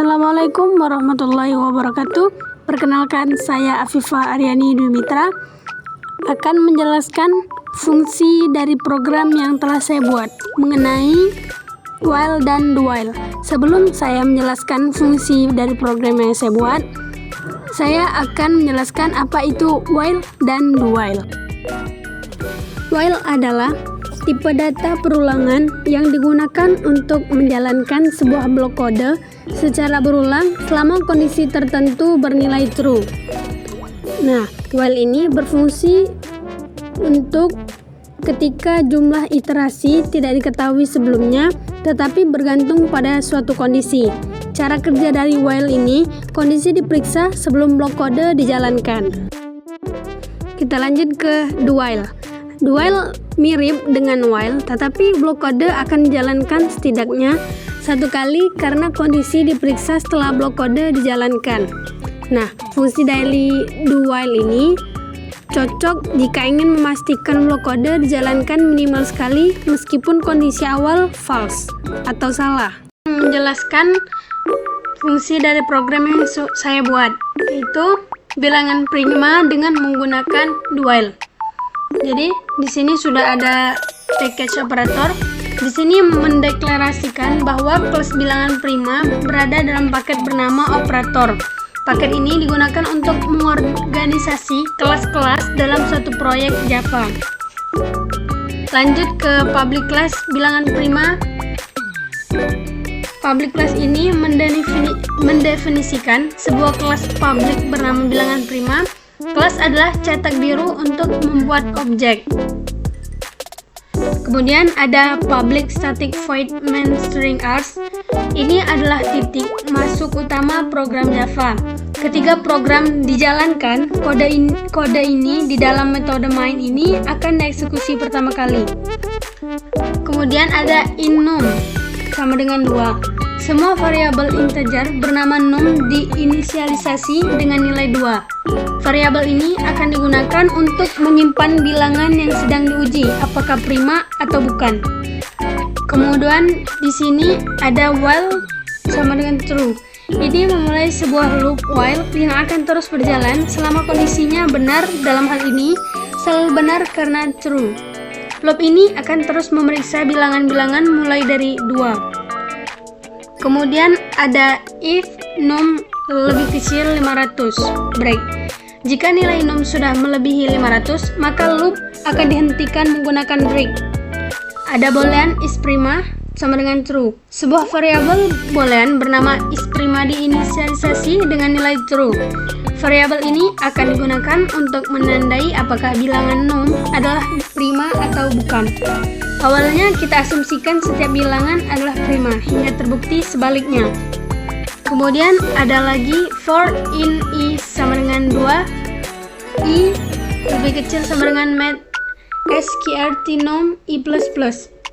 Assalamualaikum warahmatullahi wabarakatuh. Perkenalkan, saya Afifah Aryani Dwi Mitra akan menjelaskan fungsi dari program yang telah saya buat mengenai while dan do while. Sebelum saya menjelaskan fungsi dari program yang saya buat, saya akan menjelaskan apa itu while dan do while. While adalah tipe data perulangan yang digunakan untuk menjalankan sebuah blok kode secara berulang selama kondisi tertentu bernilai true. Nah, while ini berfungsi untuk ketika jumlah iterasi tidak diketahui sebelumnya, tetapi bergantung pada suatu kondisi. Cara kerja dari while ini, kondisi diperiksa sebelum blok kode dijalankan. Kita lanjut ke do while. Do while mirip dengan while, tetapi blok kode akan dijalankan setidaknya satu kali karena kondisi diperiksa setelah blok kode dijalankan. Nah, fungsi dari do while ini cocok jika ingin memastikan blok kode dijalankan minimal sekali meskipun kondisi awal false atau salah. Menjelaskan fungsi dari program yang saya buat, yaitu bilangan prima dengan menggunakan do while. Jadi di sini sudah ada package operator. Di sini mendeklarasikan bahwa kelas bilangan prima berada dalam paket bernama operator. Paket ini digunakan untuk mengorganisasi kelas-kelas dalam suatu proyek Java. Lanjut ke public class bilangan prima. Public class ini mendefinisikan sebuah kelas public bernama bilangan prima. Kelas adalah cetak biru untuk membuat objek. Kemudian ada public static void main string args. Ini adalah titik masuk utama program Java. Ketika program dijalankan, kode ini di dalam metode main ini akan dieksekusi pertama kali. Kemudian ada in_num sama dengan 2. Semua variabel integer bernama num diinisialisasi dengan nilai 2. Variabel ini akan digunakan untuk menyimpan bilangan yang sedang diuji, apakah prima atau bukan. Kemudian di sini ada while sama dengan true. Ini memulai sebuah loop while yang akan terus berjalan selama kondisinya benar. Dalam hal ini selalu benar karena true. Loop ini akan terus memeriksa bilangan-bilangan mulai dari 2. Kemudian ada if num lebih kecil 500 break. Jika nilai num sudah melebihi 500, maka loop akan dihentikan menggunakan break. Ada boolean isPrima sama dengan true. Sebuah variabel boolean bernama isPrima diinisialisasi dengan nilai true. Variabel ini akan digunakan untuk menandai apakah bilangan num adalah prima atau bukan. Awalnya kita asumsikan setiap bilangan adalah prima hingga terbukti sebaliknya. Kemudian ada lagi for in i sama dengan 2, i lebih kecil sama dengan mat sqrt num i++.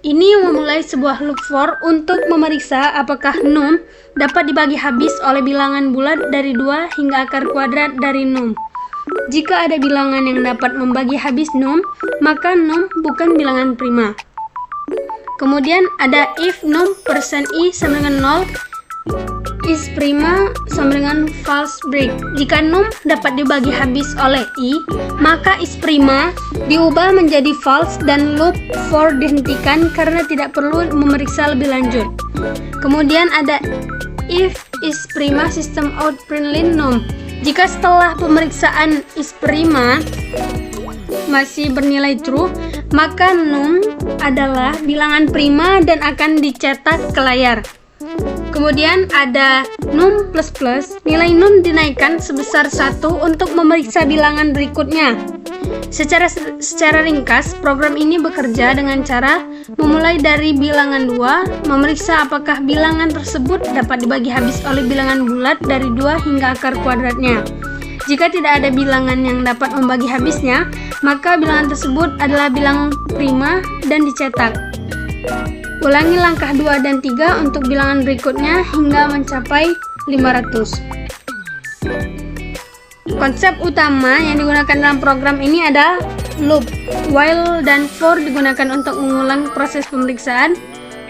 Ini memulai sebuah loop for untuk memeriksa apakah num dapat dibagi habis oleh bilangan bulat dari 2 hingga akar kuadrat dari num. Jika ada bilangan yang dapat membagi habis num, maka num bukan bilangan prima. Kemudian ada if num %i sama dengan 0, is prima sama dengan false break. Jika num dapat dibagi habis oleh i, maka is prima diubah menjadi false dan loop for dihentikan karena tidak perlu memeriksa lebih lanjut. Kemudian ada if is prima system out println num. Jika setelah pemeriksaan is prima masih bernilai true, maka num adalah bilangan prima dan akan dicetak ke layar. Kemudian ada num++, nilai num dinaikkan sebesar 1 untuk memeriksa bilangan berikutnya. Secara ringkas, program ini bekerja dengan cara memulai dari bilangan 2, memeriksa apakah bilangan tersebut dapat dibagi habis oleh bilangan bulat dari 2 hingga akar kuadratnya. Jika tidak ada bilangan yang dapat membagi habisnya, maka bilangan tersebut adalah bilangan prima dan dicetak. Ulangi langkah 2 dan 3 untuk bilangan berikutnya hingga mencapai 500. Konsep utama yang digunakan dalam program ini adalah loop. While dan for digunakan untuk mengulang proses pemeriksaan.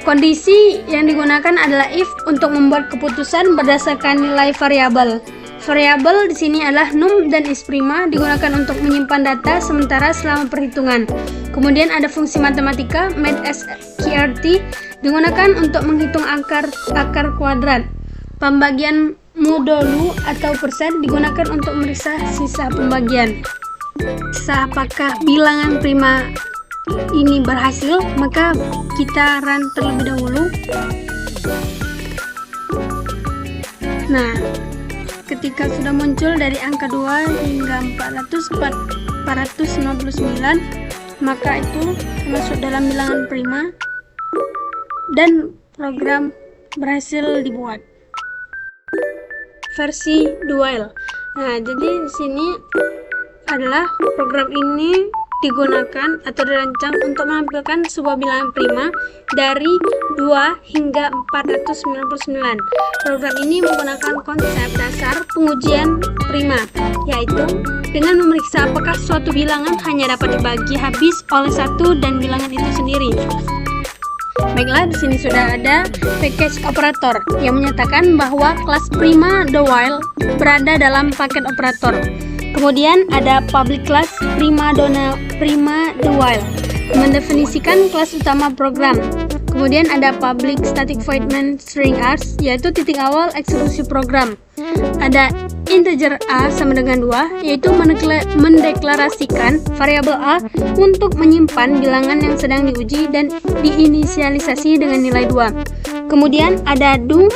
Kondisi yang digunakan adalah if untuk membuat keputusan berdasarkan nilai variabel. Variabel di sini adalah num dan is prima digunakan untuk menyimpan data sementara selama perhitungan. Kemudian ada fungsi matematika math_sqrt digunakan untuk menghitung akar kuadrat. Pembagian modulu atau persen digunakan untuk memeriksa sisa pembagian. Apakah bilangan prima ini berhasil? Maka kita run terlebih dahulu. Nah, ketika sudah muncul dari angka 2 hingga 499, maka itu masuk dalam bilangan prima dan program berhasil dibuat. Versi dual. Nah, jadi di sini adalah program ini digunakan atau dirancang untuk menampilkan sebuah bilangan prima dari 2 hingga 499. Program ini menggunakan konsep dasar pengujian prima, yaitu dengan memeriksa apakah suatu bilangan hanya dapat dibagi habis oleh satu dan bilangan itu sendiri. Baiklah, di sini sudah ada package operator yang menyatakan bahwa kelas prima the while berada dalam paket operator. Kemudian ada public class prima the while mendefinisikan kelas utama program. Kemudian ada public static void main string args, yaitu titik awal eksekusi program. Ada integer a sama dengan 2, yaitu mendeklarasikan variabel a untuk menyimpan bilangan yang sedang diuji dan diinisialisasi dengan nilai 2. Kemudian ada do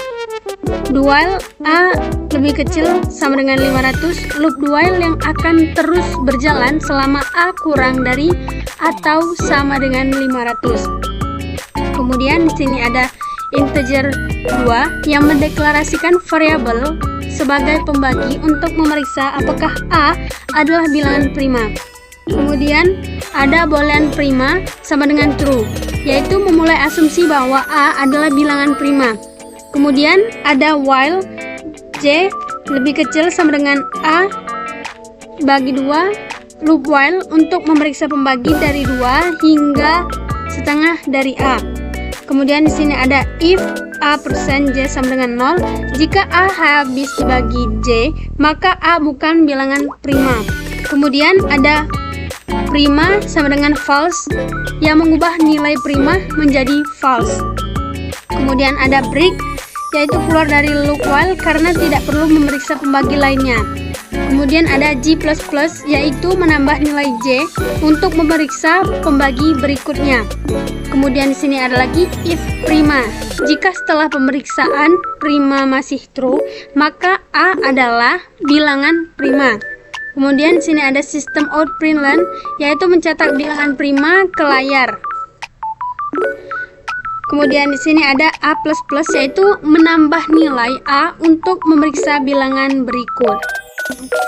while a lebih kecil sama dengan 500, loop do while yang akan terus berjalan selama a kurang dari atau sama dengan 500. Kemudian di sini ada integer 2 yang mendeklarasikan variabel sebagai pembagi untuk memeriksa apakah a adalah bilangan prima. Kemudian ada boolean prima sama dengan true, yaitu memulai asumsi bahwa a adalah bilangan prima. Kemudian ada while j lebih kecil sama dengan a bagi 2, loop while untuk memeriksa pembagi dari 2 hingga setengah dari a. Kemudian di sini ada if a persen j sama dengan 0. Jika a habis dibagi j, maka a bukan bilangan prima. Kemudian ada prima sama dengan false yang mengubah nilai prima menjadi false. Kemudian ada break, yaitu keluar dari loop while karena tidak perlu memeriksa pembagi lainnya. Kemudian ada G++, yaitu menambah nilai J untuk memeriksa pembagi berikutnya. Kemudian di sini ada lagi if prima. Jika setelah pemeriksaan prima masih true, maka A adalah bilangan prima. Kemudian di sini ada sistem out println, yaitu mencetak bilangan prima ke layar. Kemudian di sini ada A++, yaitu menambah nilai A untuk memeriksa bilangan berikut.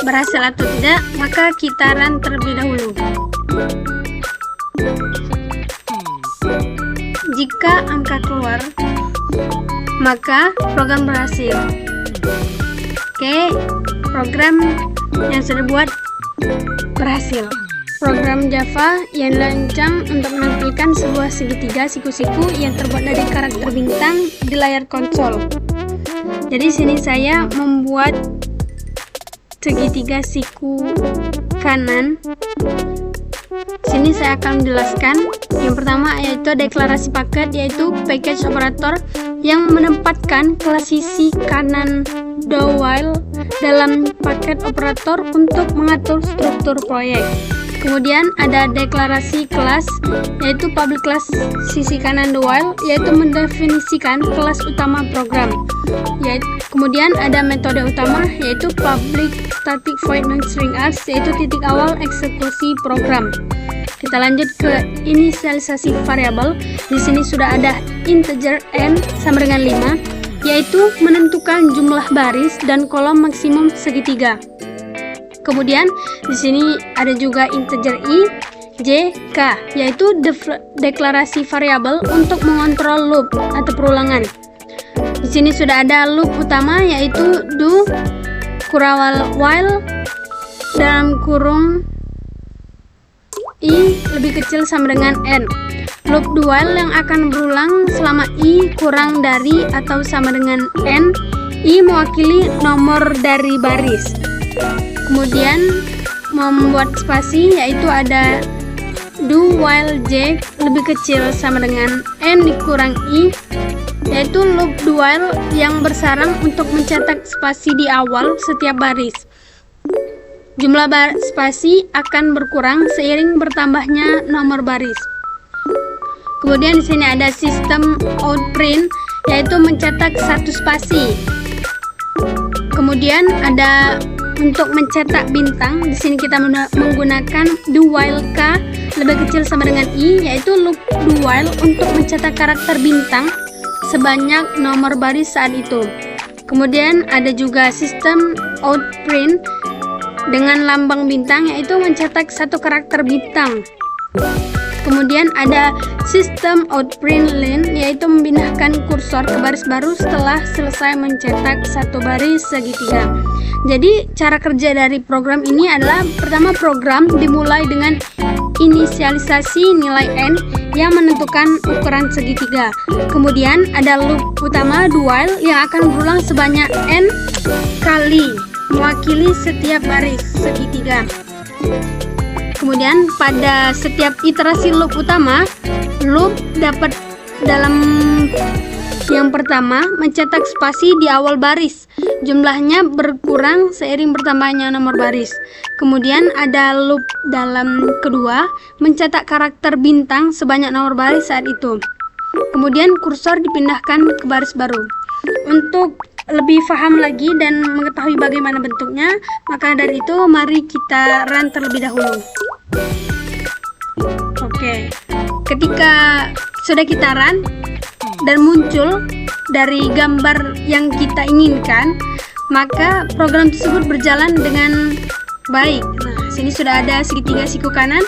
Berhasil atau tidak, maka kita run terlebih dahulu. Jika angka keluar, maka program berhasil. Oke, program yang sudah buat berhasil. Program Java yang dirancang untuk menampilkan sebuah segitiga siku-siku yang terbuat dari karakter bintang di layar konsol. Jadi sini saya membuat segitiga siku kanan. Sini saya akan menjelaskan. Yang pertama yaitu deklarasi paket, yaitu package operator yang menempatkan kelas sisi kanan do while dalam paket operator untuk mengatur struktur proyek. Kemudian ada deklarasi kelas, yaitu public class sisi kanan the while, yaitu mendefinisikan kelas utama program. Kemudian ada metode utama, yaitu public static void main string args, yaitu titik awal eksekusi program. Kita lanjut ke inisialisasi variabel. Di sini sudah ada integer n sama dengan 5, yaitu menentukan jumlah baris dan kolom maksimum segitiga. Kemudian di sini ada juga integer i, j, k, yaitu deklarasi variabel untuk mengontrol loop atau perulangan. Di sini sudah ada loop utama, yaitu do kurawal while dalam kurung i lebih kecil sama dengan n. loop do while yang akan berulang selama i kurang dari atau sama dengan n. I mewakili nomor dari baris. Kemudian membuat spasi, yaitu ada do while j lebih kecil sama dengan n dikurang i, yaitu loop do while yang bersarang untuk mencetak spasi di awal setiap baris. Jumlah spasi akan berkurang seiring bertambahnya nomor baris. Kemudian di sini ada sistem outprint, yaitu mencetak satu spasi. Kemudian ada untuk mencetak bintang, di sini kita menggunakan do while k lebih kecil sama dengan i, yaitu loop do while untuk mencetak karakter bintang sebanyak nomor baris saat itu. Kemudian ada juga sistem outprint dengan lambang bintang, yaitu mencetak satu karakter bintang. Kemudian ada sistem outprint line, yaitu memindahkan kursor ke baris baru setelah selesai mencetak satu baris segitiga. Jadi cara kerja dari program ini adalah, pertama, program dimulai dengan inisialisasi nilai n yang menentukan ukuran segitiga. Kemudian ada loop utama do while yang akan berulang sebanyak n kali, mewakili setiap baris segitiga. Kemudian pada setiap iterasi loop utama, loop dapat dalam yang pertama mencetak spasi di awal baris. Jumlahnya berkurang seiring bertambahnya nomor baris. Kemudian ada loop dalam kedua, mencetak karakter bintang sebanyak nomor baris saat itu. Kemudian kursor dipindahkan ke baris baru. Untuk lebih paham lagi dan mengetahui bagaimana bentuknya, maka dari itu mari kita run terlebih dahulu. Oke, ketika sudah kita run dan muncul dari gambar yang kita inginkan, maka program tersebut berjalan dengan baik. Nah, sini sudah ada segitiga siku kanan.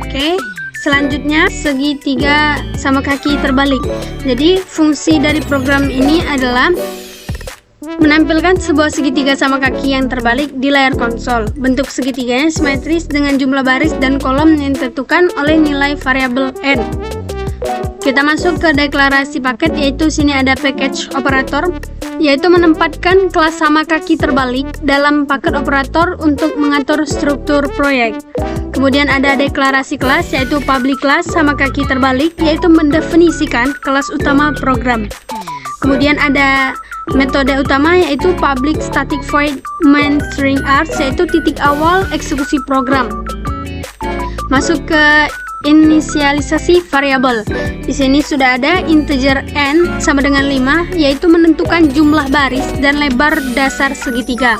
Oke, selanjutnya segitiga sama kaki terbalik. Jadi fungsi dari program ini adalah menampilkan sebuah segitiga sama kaki yang terbalik di layar konsol. Bentuk segitiganya simetris dengan jumlah baris dan kolom yang ditentukan oleh nilai variabel n. Kita masuk ke deklarasi paket, yaitu sini ada package operator, yaitu menempatkan kelas sama kaki terbalik dalam paket operator untuk mengatur struktur proyek. Kemudian ada deklarasi kelas, yaitu public class sama kaki terbalik, yaitu mendefinisikan kelas utama program. Kemudian ada metode utama, yaitu public static void main string args, yaitu titik awal eksekusi program. Masuk ke inisialisasi variabel. Di sini sudah ada integer n sama dengan 5, yaitu menentukan jumlah baris dan lebar dasar segitiga.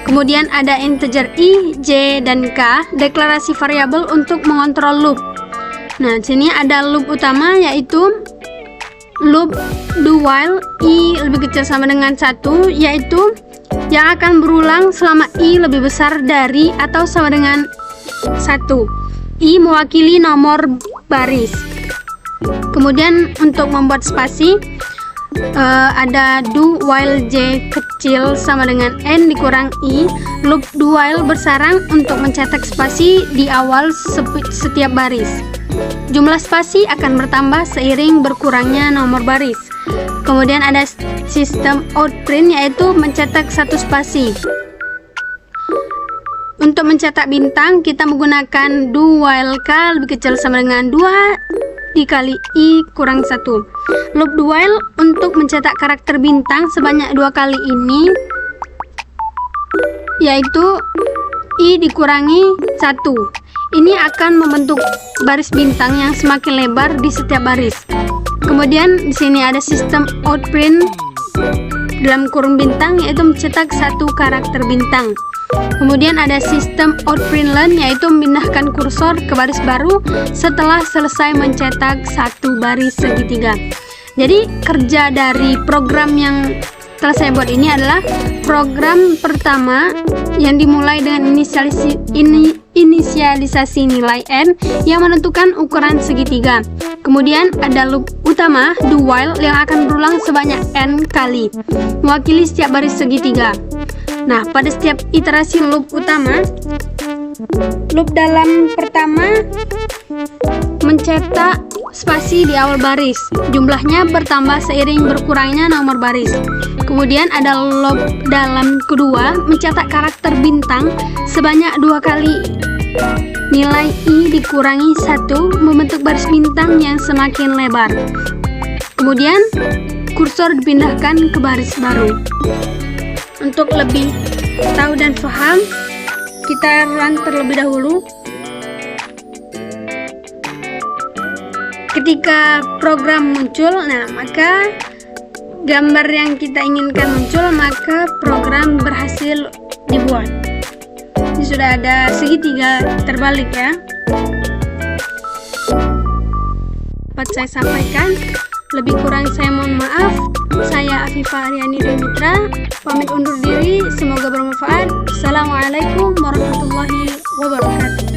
Kemudian ada integer i, j, dan k, deklarasi variabel untuk mengontrol loop. Nah, di sini ada loop utama, yaitu loop do while i lebih kecil sama dengan 1, yaitu yang akan berulang selama i lebih besar dari atau sama dengan 1. I mewakili nomor baris. Kemudian untuk membuat spasi, ada do while j kecil sama dengan n dikurang i. Loop do while bersarang untuk mencetak spasi di awal setiap baris. Jumlah spasi akan bertambah seiring berkurangnya nomor baris. Kemudian ada sistem outprint, yaitu mencetak satu spasi. Untuk mencetak bintang, kita menggunakan do while k lebih kecil sama dengan 2 dikali i kurang 1. Loop do while untuk mencetak karakter bintang sebanyak 2 kali ini, yaitu i dikurangi 1. Ini akan membentuk baris bintang yang semakin lebar di setiap baris. Kemudian di sini ada sistem outprint dalam kurung bintang, yaitu mencetak satu karakter bintang. Kemudian ada sistem outprint line, yaitu memindahkan kursor ke baris baru setelah selesai mencetak satu baris segitiga. Jadi kerja dari program yang telah saya buat ini adalah program pertama yang dimulai dengan inisialisasi nilai n yang menentukan ukuran segitiga. Kemudian ada loop utama do while yang akan berulang sebanyak n kali, mewakili setiap baris segitiga. Nah, pada setiap iterasi loop utama, loop dalam pertama mencetak spasi di awal baris. Jumlahnya bertambah seiring berkurangnya nomor baris. Kemudian ada lob dalam kedua, mencetak karakter bintang sebanyak 2 kali. Nilai I dikurangi 1 membentuk baris bintang yang semakin lebar. Kemudian kursor dipindahkan ke baris baru. Untuk lebih tahu dan paham, kita run terlebih dahulu. Ketika program muncul, maka gambar yang kita inginkan muncul, maka program berhasil dibuat. Ini sudah ada segitiga terbalik ya. Dapat saya sampaikan, lebih kurang saya mohon maaf. Saya Afifah Aryani Mitra, pamit undur diri, semoga bermanfaat. Assalamualaikum warahmatullahi wabarakatuh.